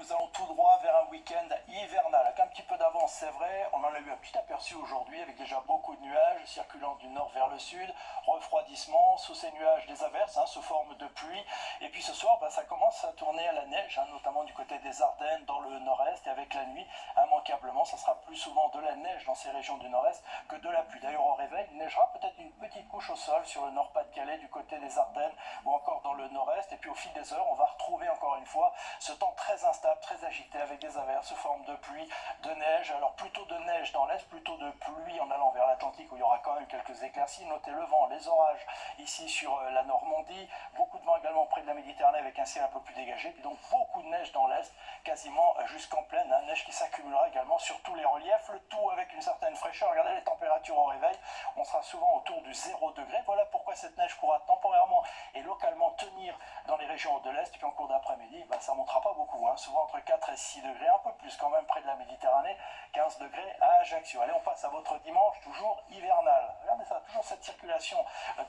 nous allons tout droit vers un week-end hivernal. Avec un petit peu d'avance, c'est vrai, on en a eu un petit aperçu aujourd'hui avec déjà beaucoup de nuages circulant du nord vers le sud, refroidissement, sous ces nuages des averses, sous forme de pluie. Et puis ce soir, ça commence à tourner à la neige, notamment du côté des Ardennes, dans le nord-est, et avec la nuit, immanquablement, ça sera plus souvent de la neige dans ces régions du nord-est que de la pluie. D'ailleurs, au réveil, il neigera peut-être une petite couche au sol sur le nord-Pas-de-Calais, du côté des Ardennes, ou encore dans le nord-est. Et puis au fil des heures, on va retrouver encore une fois ce temps très instable, très agité, avec des averses sous forme de pluie, de neige. Alors plutôt de neige dans l'est, plutôt de pluie en allant vers l'Atlantique, où il y aura quand même quelques éclaircies. Notez le vent, les orages ici sur la Normandie, beaucoup de vent également près de la Méditerranée avec un ciel un peu plus dégagé, puis donc beaucoup de neige dans l'est, quasiment jusqu'en plaine, neige qui s'accumulera également sur tous les reliefs, le tout avec une certaine fraîcheur. Regardez les températures au réveil, on sera souvent autour du 0 degré. Voilà pourquoi cette neige pourra temporairement et localement tenir dans les régions de l'est. Puis en cours d'après-midi, ça ne montera pas beaucoup, souvent entre 4 et 6 degrés, un peu plus quand même près de la Méditerranée, 15 degrés à Ajaccio. Allez, on passe à votre dimanche, toujours hivernal. Regardez ça, toujours cette circulation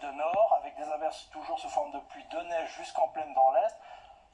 de nord, avec des averses toujours sous forme de pluie, de neige jusqu'en plaine dans l'est.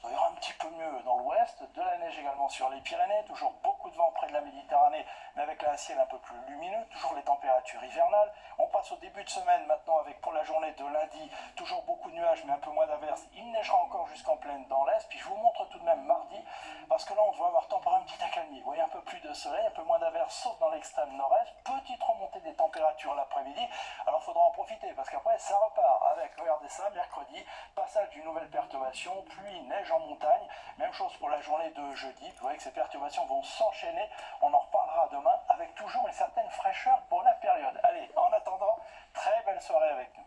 Ça ira un petit peu mieux dans l'ouest, de la neige également sur les Pyrénées, toujours beaucoup de vent près de la Méditerranée, mais avec un ciel un peu plus lumineux, toujours les températures hivernales. On passe au début de semaine maintenant avec pour la journée de lundi, toujours beaucoup de nuages mais un peu moins d'averses. Il neigera encore jusqu'en plaine dans l'est, puis je vous montre tout de même mardi, parce que là on devrait avoir temps pour un petit accalmie. Vous voyez, un peu plus de soleil, un peu moins d'averses, sauf dans l'extrême nord-est, petite remontée des températures l'après-midi. Alors il faudra en profiter, parce qu'après ça repart avec, regardez ça, mercredi, passage d'une nouvelle perturbation, pluie, neige en montagne, même chose pour la journée de jeudi. Vous voyez que ces perturbations vont s'enchaîner, on en reparlera demain avec toujours une certaine fraîcheur pour la période. Allez, en attendant, très belle soirée avec nous.